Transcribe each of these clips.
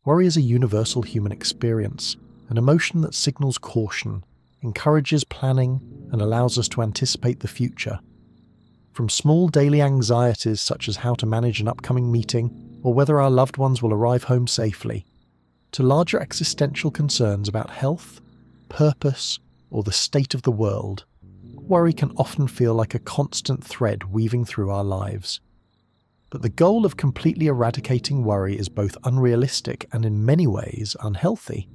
Worry is a universal human experience, an emotion that signals caution, encourages planning, and allows us to anticipate the future. From small daily anxieties such as how to manage an upcoming meeting or whether our loved ones will arrive home safely, to larger existential concerns about health, purpose, or the state of the world, worry can often feel like a constant thread weaving through our lives. But the goal of completely eradicating worry is both unrealistic and in many ways unhealthy.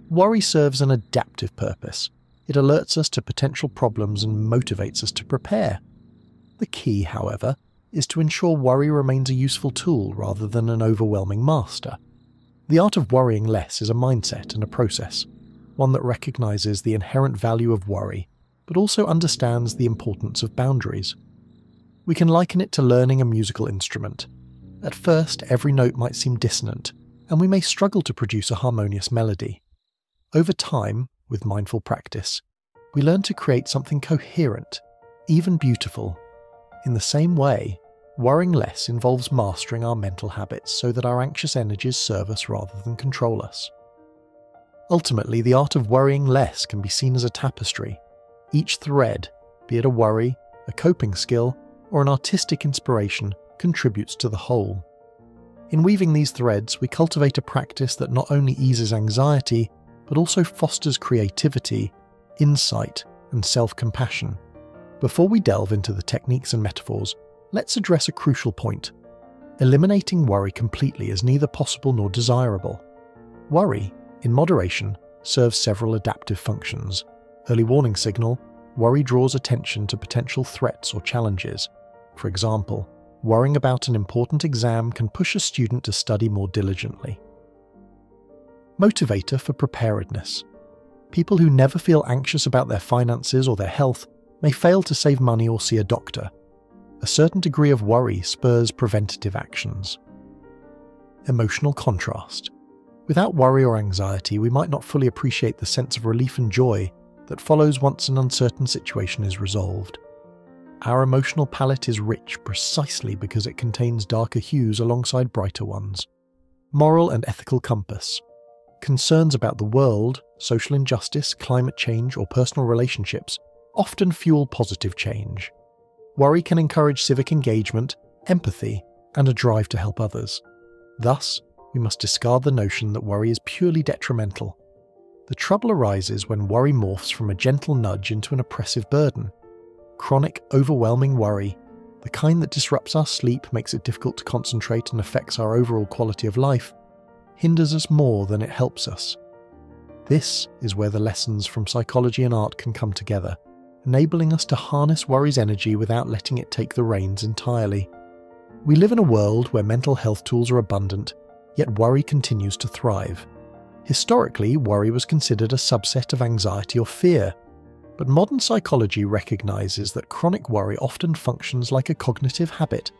Worry serves an adaptive purpose. It alerts us to potential problems and motivates us to prepare. The key, however, is to ensure worry remains a useful tool rather than an overwhelming master. The art of worrying less is a mindset and a process, one that recognizes the inherent value of worry, but also understands the importance of boundaries. We can liken it to learning a musical instrument. At first, every note might seem dissonant, and we may struggle to produce a harmonious melody. Over time, with mindful practice, we learn to create something coherent, even beautiful. In the same way, worrying less involves mastering our mental habits so that our anxious energies serve us rather than control us. Ultimately, the art of worrying less can be seen as a tapestry. Each thread, be it a worry, a coping skill, or an artistic inspiration, contributes to the whole. In weaving these threads, we cultivate a practice that not only eases anxiety, but also fosters creativity, insight, and self-compassion. Before we delve into the techniques and metaphors, let's address a crucial point. Eliminating worry completely is neither possible nor desirable. Worry, in moderation, serves several adaptive functions. Early warning signal, worry draws attention to potential threats or challenges. For example, worrying about an important exam can push a student to study more diligently. Motivator for preparedness. People who never feel anxious about their finances or their health may fail to save money or see a doctor. A certain degree of worry spurs preventative actions. Emotional contrast. Without worry or anxiety, we might not fully appreciate the sense of relief and joy that follows once an uncertain situation is resolved. Our emotional palette is rich precisely because it contains darker hues alongside brighter ones. Moral and ethical compass. Concerns about the world, social injustice, climate change, or personal relationships often fuel positive change. Worry can encourage civic engagement, empathy, and a drive to help others. Thus, we must discard the notion that worry is purely detrimental. The trouble arises when worry morphs from a gentle nudge into an oppressive burden. Chronic, overwhelming worry, the kind that disrupts our sleep, makes it difficult to concentrate, and affects our overall quality of life, hinders us more than it helps us. This is where the lessons from psychology and art can come together, enabling us to harness worry's energy without letting it take the reins entirely. We live in a world where mental health tools are abundant, yet worry continues to thrive. Historically, worry was considered a subset of anxiety or fear, but modern psychology recognizes that chronic worry often functions like a cognitive habit,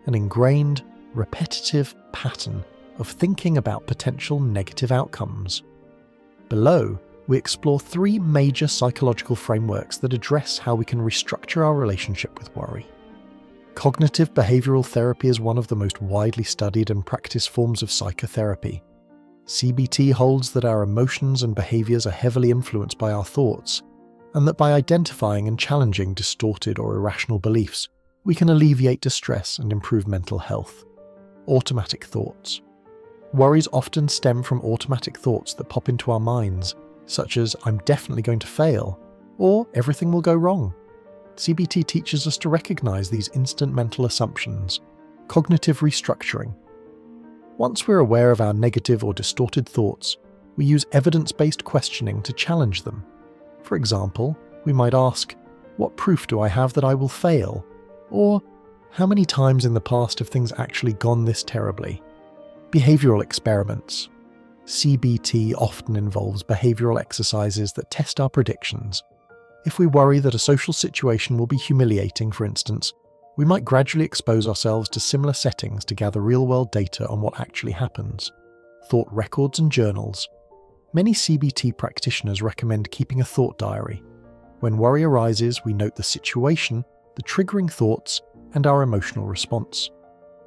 an ingrained, repetitive pattern of thinking about potential negative outcomes. Below, we explore three major psychological frameworks that address how we can restructure our relationship with worry. Cognitive behavioral therapy is one of the most widely studied and practiced forms of psychotherapy. CBT holds that our emotions and behaviors are heavily influenced by our thoughts, and that by identifying and challenging distorted or irrational beliefs, we can alleviate distress and improve mental health. Automatic thoughts. Worries often stem from automatic thoughts that pop into our minds, such as "I'm definitely going to fail," or "everything will go wrong." CBT teaches us to recognize these instant mental assumptions. Cognitive restructuring. Once we're aware of our negative or distorted thoughts, we use evidence-based questioning to challenge them. For example, we might ask, "What proof do I have that I will fail?" Or, "How many times in the past have things actually gone this terribly?" Behavioral experiments. CBT often involves behavioral exercises that test our predictions. If we worry that a social situation will be humiliating, for instance, we might gradually expose ourselves to similar settings to gather real-world data on what actually happens. Thought records and journals. Many CBT practitioners recommend keeping a thought diary. When worry arises, we note the situation, the triggering thoughts, and our emotional response.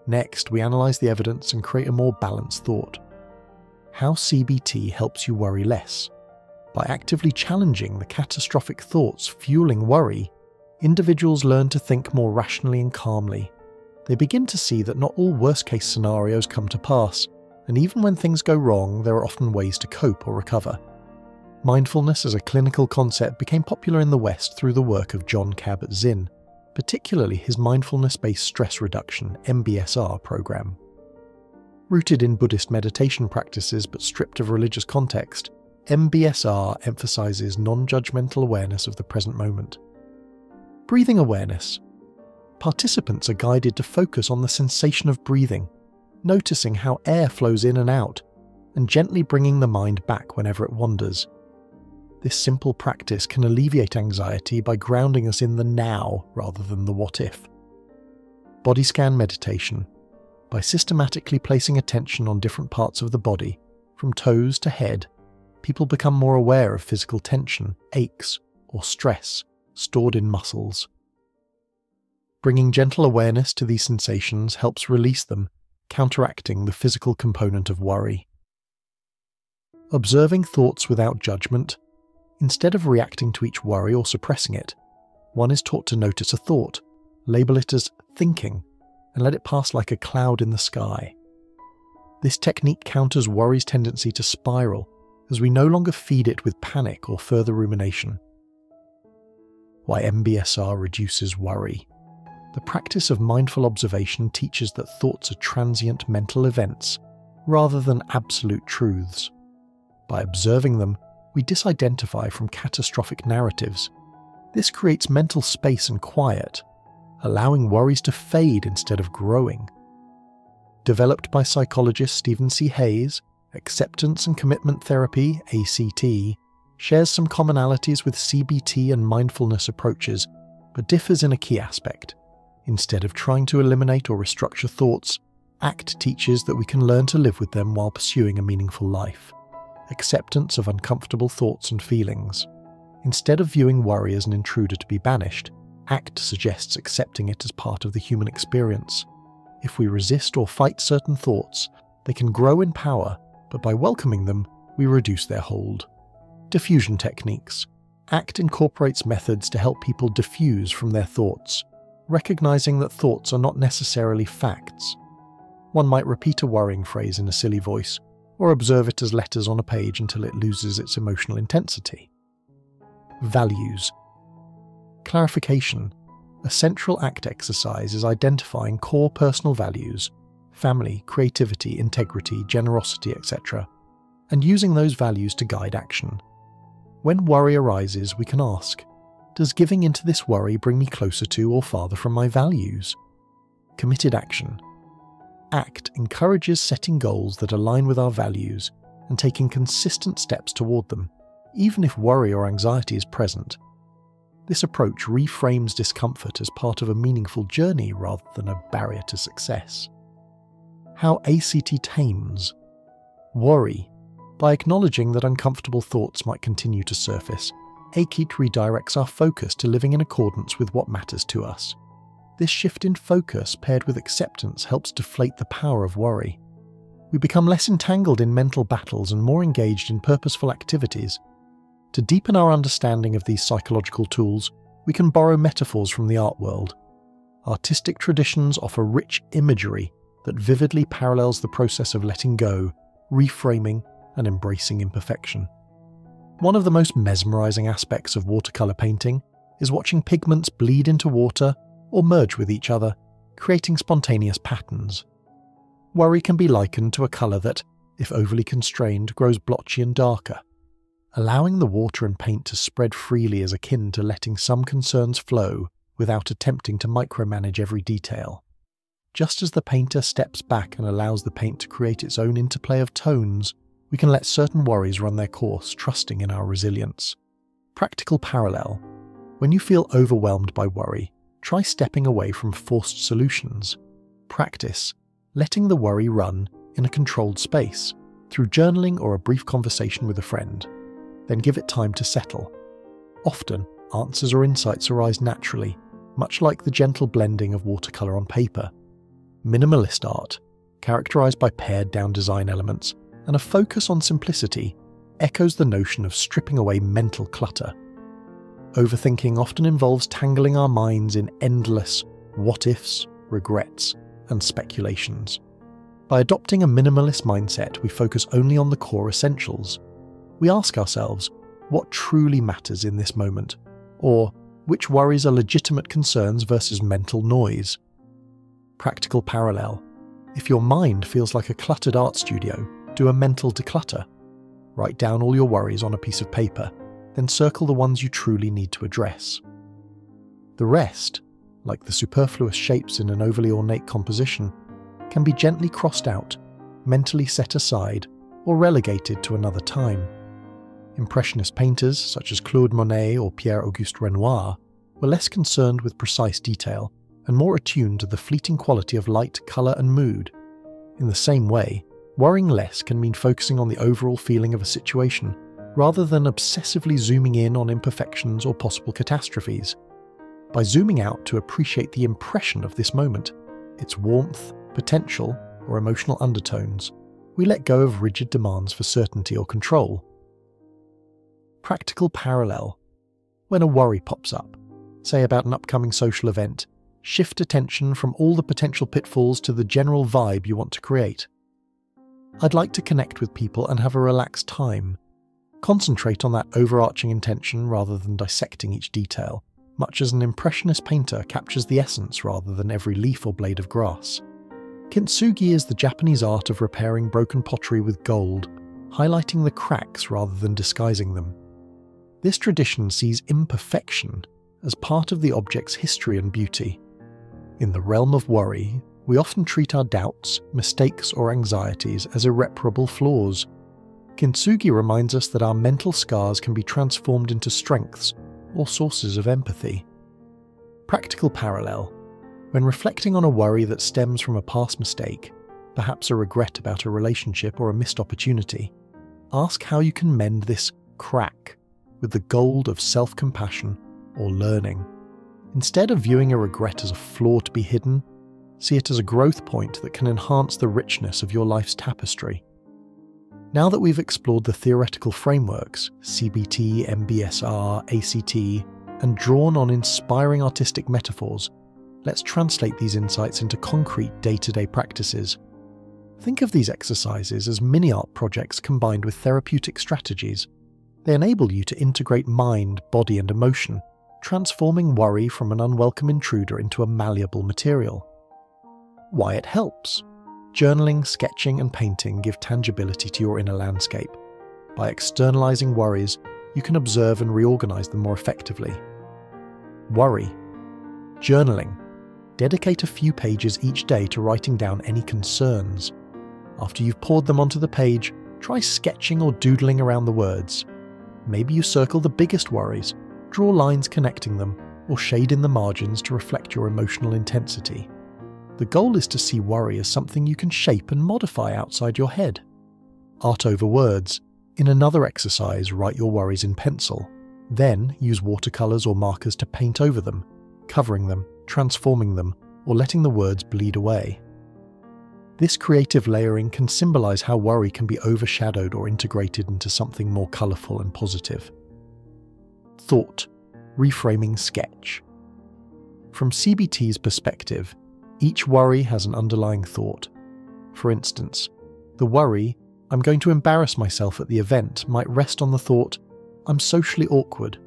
Next, we analyse the evidence and create a more balanced thought. How CBT helps you worry less. By actively challenging the catastrophic thoughts fueling worry, individuals learn to think more rationally and calmly. They begin to see that not all worst-case scenarios come to pass, and even when things go wrong, there are often ways to cope or recover. Mindfulness as a clinical concept became popular in the West through the work of John Kabat-Zinn, particularly his mindfulness-based stress reduction (MBSR) program. Rooted in Buddhist meditation practices but stripped of religious context, MBSR emphasizes non-judgmental awareness of the present moment. Breathing awareness. Participants are guided to focus on the sensation of breathing, noticing how air flows in and out, and gently bringing the mind back whenever it wanders. This simple practice can alleviate anxiety by grounding us in the now rather than the what if. Body scan meditation. By systematically placing attention on different parts of the body, from toes to head, people become more aware of physical tension, aches, or stress stored in muscles. Bringing gentle awareness to these sensations helps release them, counteracting the physical component of worry. Observing thoughts without judgment. Instead of reacting to each worry or suppressing it, one is taught to notice a thought, label it as thinking, and let it pass like a cloud in the sky. This technique counters worry's tendency to spiral, as we no longer feed it with panic or further rumination. Why MBSR reduces worry. The practice of mindful observation teaches that thoughts are transient mental events, rather than absolute truths. By observing them, we disidentify from catastrophic narratives. This creates mental space and quiet, allowing worries to fade instead of growing. Developed by psychologist Stephen C. Hayes, Acceptance and Commitment Therapy, ACT, shares some commonalities with CBT and mindfulness approaches, but differs in a key aspect. Instead of trying to eliminate or restructure thoughts, ACT teaches that we can learn to live with them while pursuing a meaningful life. Acceptance of uncomfortable thoughts and feelings. Instead of viewing worry as an intruder to be banished, ACT suggests accepting it as part of the human experience. If we resist or fight certain thoughts, they can grow in power, but by welcoming them, we reduce their hold. Diffusion techniques. ACT incorporates methods to help people diffuse from their thoughts, recognizing that thoughts are not necessarily facts. One might repeat a worrying phrase in a silly voice, or observe it as letters on a page until it loses its emotional intensity. Values. Clarification. A central ACT exercise is identifying core personal values, family, creativity, integrity, generosity, etc., and using those values to guide action. When worry arises, we can ask, does giving into this worry bring me closer to or farther from my values? Committed action. ACT encourages setting goals that align with our values and taking consistent steps toward them, even if worry or anxiety is present. This approach reframes discomfort as part of a meaningful journey rather than a barrier to success. How ACT tames. Worry. By acknowledging that uncomfortable thoughts might continue to surface, ACT redirects our focus to living in accordance with what matters to us. This shift in focus paired with acceptance helps deflate the power of worry. We become less entangled in mental battles and more engaged in purposeful activities. To deepen our understanding of these psychological tools, we can borrow metaphors from the art world. Artistic traditions offer rich imagery that vividly parallels the process of letting go, reframing, and embracing imperfection. One of the most mesmerizing aspects of watercolor painting is watching pigments bleed into water or merge with each other, creating spontaneous patterns. Worry can be likened to a color that, if overly constrained, grows blotchy and darker. Allowing the water and paint to spread freely is akin to letting some concerns flow without attempting to micromanage every detail. Just as the painter steps back and allows the paint to create its own interplay of tones, we can let certain worries run their course, trusting in our resilience. Practical parallel. When you feel overwhelmed by worry, try stepping away from forced solutions. Practice letting the worry run in a controlled space, through journaling or a brief conversation with a friend. Then give it time to settle. Often, answers or insights arise naturally, much like the gentle blending of watercolor on paper. Minimalist art, characterized by pared-down design elements and a focus on simplicity, echoes the notion of stripping away mental clutter. Overthinking often involves tangling our minds in endless what-ifs, regrets, and speculations. By adopting a minimalist mindset, we focus only on the core essentials. We ask ourselves, what truly matters in this moment? Or, which worries are legitimate concerns versus mental noise? Practical parallel. If your mind feels like a cluttered art studio, do a mental declutter. Write down all your worries on a piece of paper, then circle the ones you truly need to address. The rest, like the superfluous shapes in an overly ornate composition, can be gently crossed out, mentally set aside, or relegated to another time. Impressionist painters such as Claude Monet or Pierre-Auguste Renoir were less concerned with precise detail and more attuned to the fleeting quality of light, colour and mood. In the same way, worrying less can mean focusing on the overall feeling of a situation rather than obsessively zooming in on imperfections or possible catastrophes. By zooming out to appreciate the impression of this moment, its warmth, potential, or emotional undertones, we let go of rigid demands for certainty or control. Practical parallel. When a worry pops up, say about an upcoming social event, shift attention from all the potential pitfalls to the general vibe you want to create. I'd like to connect with people and have a relaxed time. Concentrate on that overarching intention rather than dissecting each detail, much as an impressionist painter captures the essence rather than every leaf or blade of grass. Kintsugi is the Japanese art of repairing broken pottery with gold, highlighting the cracks rather than disguising them. This tradition sees imperfection as part of the object's history and beauty. In the realm of worry, we often treat our doubts, mistakes, or anxieties as irreparable flaws. Kintsugi reminds us that our mental scars can be transformed into strengths or sources of empathy. Practical parallel. When reflecting on a worry that stems from a past mistake, perhaps a regret about a relationship or a missed opportunity, ask how you can mend this crack with the gold of self-compassion or learning. Instead of viewing a regret as a flaw to be hidden, see it as a growth point that can enhance the richness of your life's tapestry. Now that we've explored the theoretical frameworks, CBT, MBSR, ACT, and drawn on inspiring artistic metaphors, let's translate these insights into concrete day-to-day practices. Think of these exercises as mini-art projects combined with therapeutic strategies. They enable you to integrate mind, body, and emotion, transforming worry from an unwelcome intruder into a malleable material. Why it helps. Journaling, sketching, and painting give tangibility to your inner landscape. By externalizing worries, you can observe and reorganize them more effectively. Worry. Journaling. Dedicate a few pages each day to writing down any concerns. After you've poured them onto the page, try sketching or doodling around the words. Maybe you circle the biggest worries, draw lines connecting them, or shade in the margins to reflect your emotional intensity. The goal is to see worry as something you can shape and modify outside your head. Art over words. In another exercise, write your worries in pencil. Then use watercolors or markers to paint over them, covering them, transforming them, or letting the words bleed away. This creative layering can symbolize how worry can be overshadowed or integrated into something more colorful and positive. Thought. Reframing sketch. From CBT's perspective, each worry has an underlying thought. For instance, the worry, "I'm going to embarrass myself at the event," might rest on the thought, "I'm socially awkward."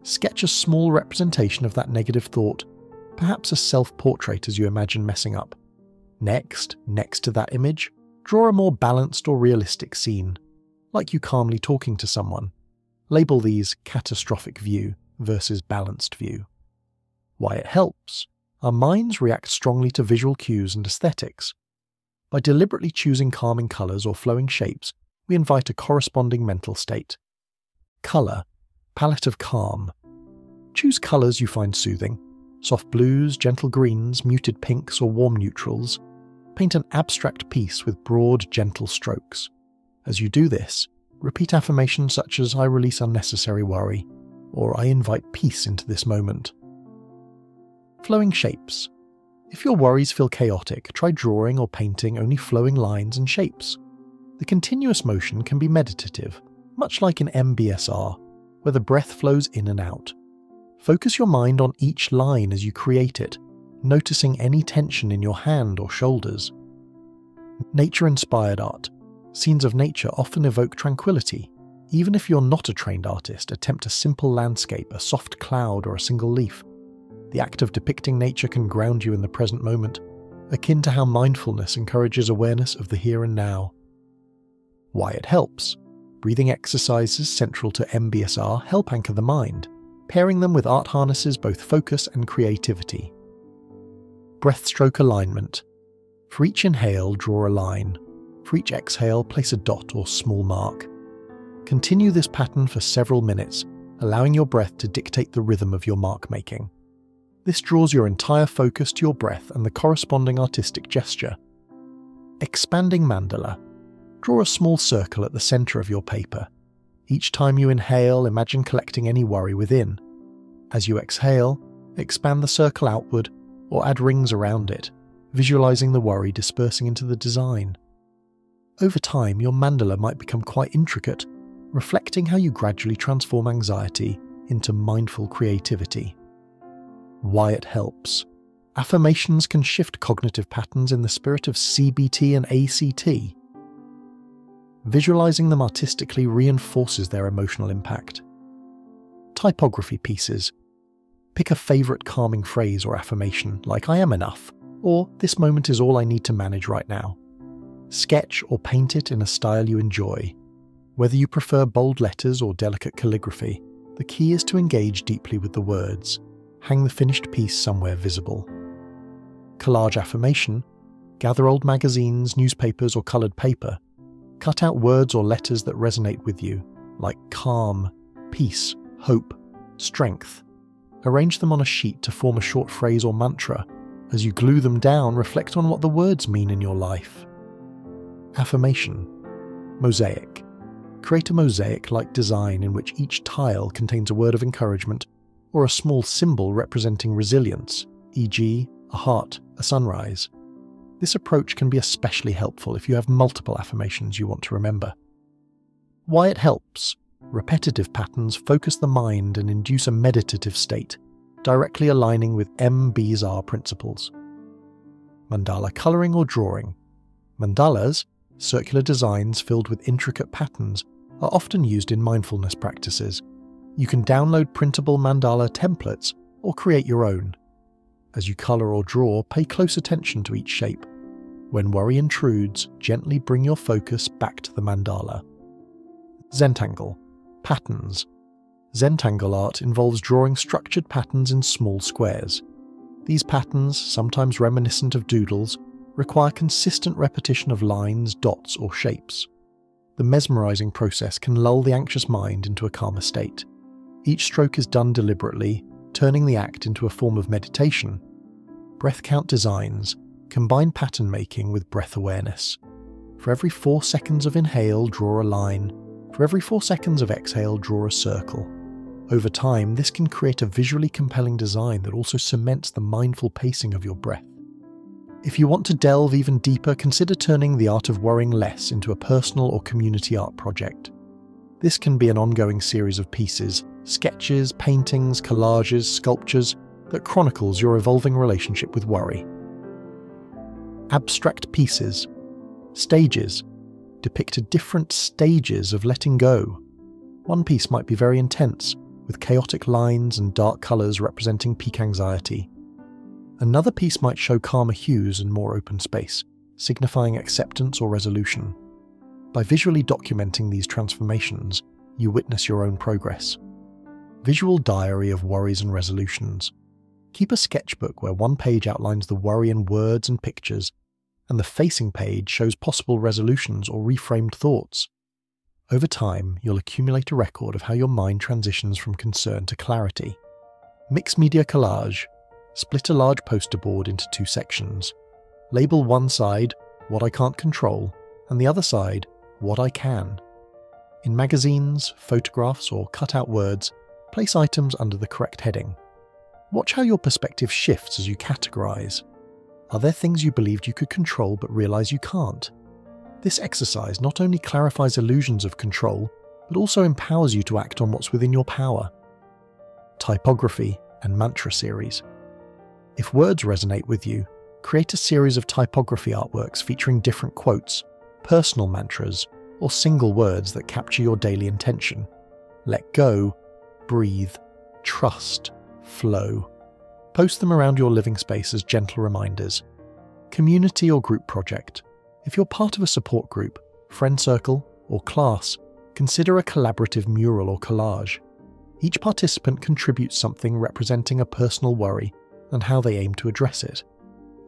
Sketch a small representation of that negative thought, perhaps a self-portrait as you imagine messing up. Next to that image, draw a more balanced or realistic scene, like you calmly talking to someone. Label these catastrophic view versus balanced view. Why it helps. Our minds react strongly to visual cues and aesthetics. By deliberately choosing calming colours or flowing shapes, we invite a corresponding mental state. Colour. Palette of calm. Choose colours you find soothing. Soft blues, gentle greens, muted pinks, or warm neutrals. Paint an abstract piece with broad, gentle strokes. As you do this, repeat affirmations such as "I release unnecessary worry," or "I invite peace into this moment." Flowing shapes. If your worries feel chaotic, try drawing or painting only flowing lines and shapes. The continuous motion can be meditative, much like in MBSR, where the breath flows in and out. Focus your mind on each line as you create it, noticing any tension in your hand or shoulders. Nature-inspired art. Scenes of nature often evoke tranquility. Even if you're not a trained artist, attempt a simple landscape, a soft cloud, or a single leaf. The act of depicting nature can ground you in the present moment, akin to how mindfulness encourages awareness of the here and now. Why it helps. Breathing exercises central to MBSR help anchor the mind. Pairing them with art harnesses both focus and creativity. Brushstroke alignment. For each inhale, draw a line. For each exhale, place a dot or small mark. Continue this pattern for several minutes, allowing your breath to dictate the rhythm of your mark making. This draws your entire focus to your breath and the corresponding artistic gesture. Expanding mandala. Draw a small circle at the center of your paper. Each time you inhale, imagine collecting any worry within. As you exhale, expand the circle outward or add rings around it, visualizing the worry dispersing into the design. Over time, your mandala might become quite intricate, reflecting how you gradually transform anxiety into mindful creativity. Why it helps. Affirmations can shift cognitive patterns in the spirit of CBT and ACT. Visualizing them artistically reinforces their emotional impact. Typography pieces. Pick a favorite calming phrase or affirmation like "I am enough" or "This moment is all I need to manage right now." Sketch or paint it in a style you enjoy. Whether you prefer bold letters or delicate calligraphy, the key is to engage deeply with the words. Hang the finished piece somewhere visible. Collage affirmation. Gather old magazines, newspapers, or coloured paper. Cut out words or letters that resonate with you, like calm, peace, hope, strength. Arrange them on a sheet to form a short phrase or mantra. As you glue them down, reflect on what the words mean in your life. Affirmation. Mosaic. Create a mosaic-like design in which each tile contains a word of encouragement or a small symbol representing resilience, e.g., a heart, a sunrise. This approach can be especially helpful if you have multiple affirmations you want to remember. Why it helps. Repetitive patterns focus the mind and induce a meditative state, directly aligning with MBSR principles. Mandala coloring or drawing. Mandalas, circular designs filled with intricate patterns, are often used in mindfulness practices. You can download printable mandala templates or create your own. As you colour or draw, pay close attention to each shape. When worry intrudes, gently bring your focus back to the mandala. Zentangle. Patterns. Zentangle art involves drawing structured patterns in small squares. These patterns, sometimes reminiscent of doodles, require consistent repetition of lines, dots, or shapes. The mesmerizing process can lull the anxious mind into a calmer state. Each stroke is done deliberately, turning the act into a form of meditation. Breath count designs combine pattern making with breath awareness. For every 4 seconds of inhale, draw a line. For every 4 seconds of exhale, draw a circle. Over time, this can create a visually compelling design that also cements the mindful pacing of your breath. If you want to delve even deeper, consider turning the art of worrying less into a personal or community art project. This can be an ongoing series of pieces, sketches, paintings, collages, sculptures, that chronicles your evolving relationship with worry. Abstract pieces. Stages. Depict different stages of letting go. One piece might be very intense, with chaotic lines and dark colours representing peak anxiety. Another piece might show calmer hues and more open space, signifying acceptance or resolution. By visually documenting these transformations, you witness your own progress. Visual diary of worries and resolutions. Keep a sketchbook where one page outlines the worry in words and pictures, and the facing page shows possible resolutions or reframed thoughts. Over time, you'll accumulate a record of how your mind transitions from concern to clarity. Mixed media collage. Split a large poster board into 2 sections. Label one side, "What I can't control," and the other side, "What I can." In magazines, photographs, or cut-out words, place items under the correct heading. Watch how your perspective shifts as you categorize. Are there things you believed you could control but realize you can't? This exercise not only clarifies illusions of control, but also empowers you to act on what's within your power. Typography and mantra series. If words resonate with you, create a series of typography artworks featuring different quotes, personal mantras, or single words that capture your daily intention. Let go, breathe, trust, flow. Post them around your living space as gentle reminders. Community or group project. If you're part of a support group, friend circle, or class, consider a collaborative mural or collage. Each participant contributes something representing a personal worry and how they aim to address it.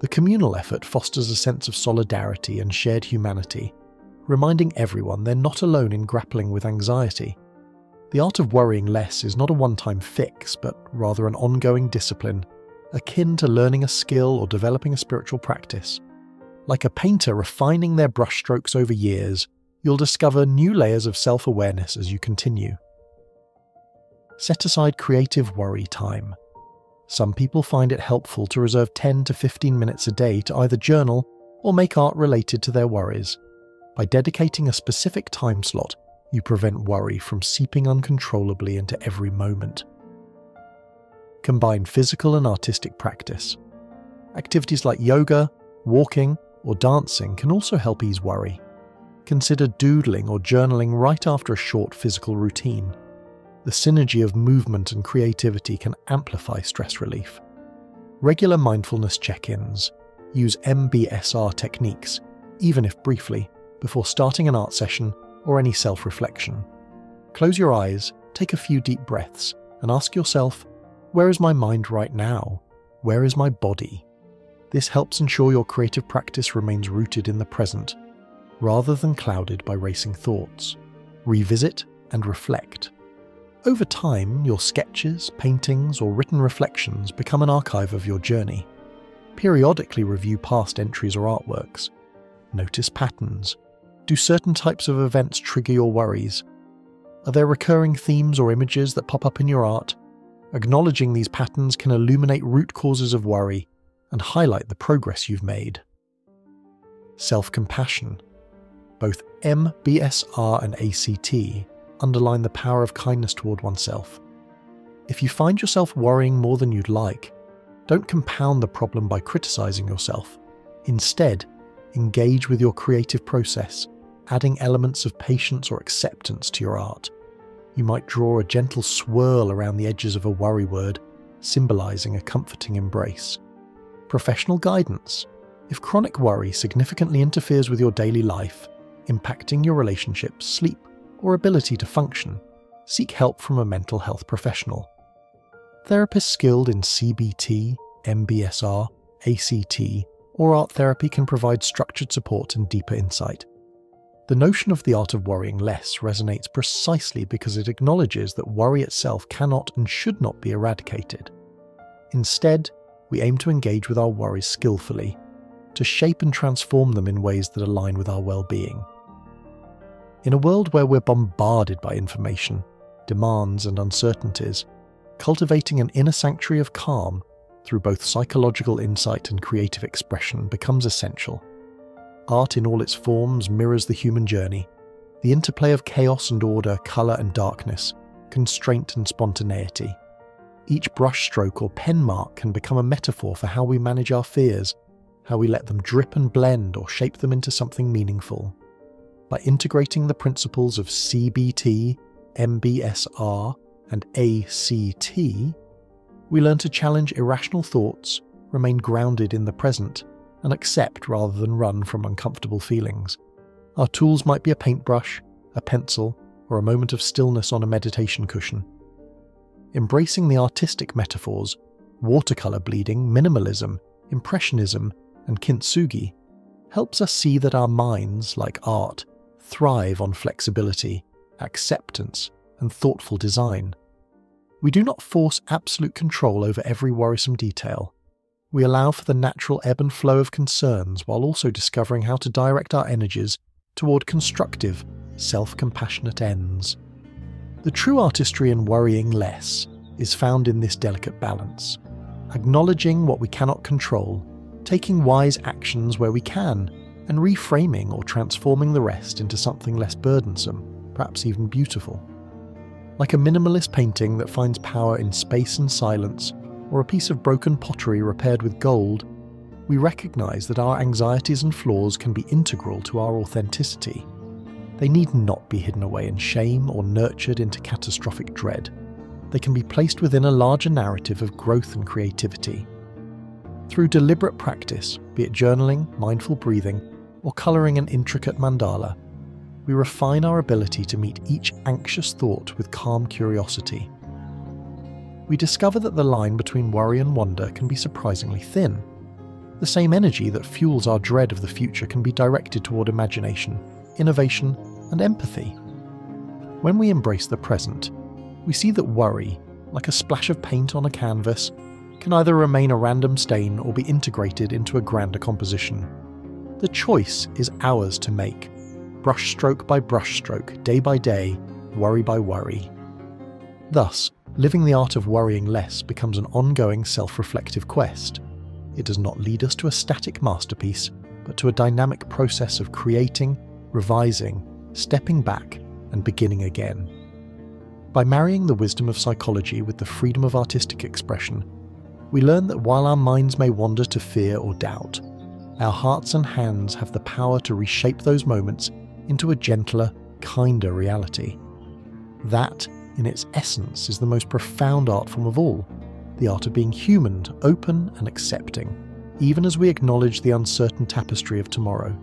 The communal effort fosters a sense of solidarity and shared humanity, reminding everyone they're not alone in grappling with anxiety. The art of worrying less is not a one-time fix, but rather an ongoing discipline, akin to learning a skill or developing a spiritual practice. Like a painter refining their brushstrokes over years, you'll discover new layers of self-awareness as you continue. Set aside creative worry time. Some people find it helpful to reserve 10 to 15 minutes a day to either journal or make art related to their worries. By dedicating a specific time slot, you prevent worry from seeping uncontrollably into every moment. Combine physical and artistic practice. Activities like yoga, walking, or dancing can also help ease worry. Consider doodling or journaling right after a short physical routine. The synergy of movement and creativity can amplify stress relief. Regular mindfulness check-ins. Use MBSR techniques, even if briefly, before starting an art session or any self-reflection. Close your eyes, take a few deep breaths, and ask yourself, where is my mind right now? Where is my body? This helps ensure your creative practice remains rooted in the present, rather than clouded by racing thoughts. Revisit and reflect. Over time, your sketches, paintings, or written reflections become an archive of your journey. Periodically review past entries or artworks. Notice patterns. Do certain types of events trigger your worries? Are there recurring themes or images that pop up in your art? Acknowledging these patterns can illuminate root causes of worry and highlight the progress you've made. Self-compassion. Both MBSR and ACT underline the power of kindness toward oneself. If you find yourself worrying more than you'd like, don't compound the problem by criticizing yourself. Instead, engage with your creative process, adding elements of patience or acceptance to your art. You might draw a gentle swirl around the edges of a worry word, symbolizing a comforting embrace. Professional guidance. If chronic worry significantly interferes with your daily life, impacting your relationships, sleep, or ability to function, seek help from a mental health professional. Therapists skilled in CBT, MBSR, ACT, or art therapy can provide structured support and deeper insight. The notion of the art of worrying less resonates precisely because it acknowledges that worry itself cannot and should not be eradicated. Instead, we aim to engage with our worries skillfully, to shape and transform them in ways that align with our well-being. In a world where we're bombarded by information, demands, and uncertainties, cultivating an inner sanctuary of calm through both psychological insight and creative expression becomes essential. Art in all its forms mirrors the human journey, the interplay of chaos and order, colour and darkness, constraint and spontaneity. Each brushstroke or pen mark can become a metaphor for how we manage our fears, how we let them drip and blend or shape them into something meaningful. By integrating the principles of CBT, MBSR, and ACT, we learn to challenge irrational thoughts, remain grounded in the present, and accept rather than run from uncomfortable feelings. Our tools might be a paintbrush, a pencil, or a moment of stillness on a meditation cushion. Embracing the artistic metaphors, watercolour bleeding, minimalism, impressionism, and kintsugi, helps us see that our minds, like art, thrive on flexibility, acceptance, and thoughtful design. We do not force absolute control over every worrisome detail. We allow for the natural ebb and flow of concerns while also discovering how to direct our energies toward constructive, self-compassionate ends. The true artistry in worrying less is found in this delicate balance, acknowledging what we cannot control taking wise actions where we can, and reframing or transforming the rest into something less burdensome, perhaps even beautiful. Like a minimalist painting that finds power in space and silence, or a piece of broken pottery repaired with gold, we recognize that our anxieties and flaws can be integral to our authenticity. They need not be hidden away in shame or nurtured into catastrophic dread. They can be placed within a larger narrative of growth and creativity. Through deliberate practice, be it journaling, mindful breathing, or colouring an intricate mandala, we refine our ability to meet each anxious thought with calm curiosity. We discover that the line between worry and wonder can be surprisingly thin. The same energy that fuels our dread of the future can be directed toward imagination, innovation, and empathy. When we embrace the present, we see that worry, like a splash of paint on a canvas, can either remain a random stain or be integrated into a grander composition. The choice is ours to make, brushstroke by brushstroke, day by day, worry by worry. Thus, living the art of worrying less becomes an ongoing self-reflective quest. It does not lead us to a static masterpiece, but to a dynamic process of creating, revising, stepping back, and beginning again. By marrying the wisdom of psychology with the freedom of artistic expression, we learn that while our minds may wander to fear or doubt, our hearts and hands have the power to reshape those moments into a gentler, kinder reality. That, in its essence, is the most profound art form of all, the art of being human, open and accepting, even as we acknowledge the uncertain tapestry of tomorrow.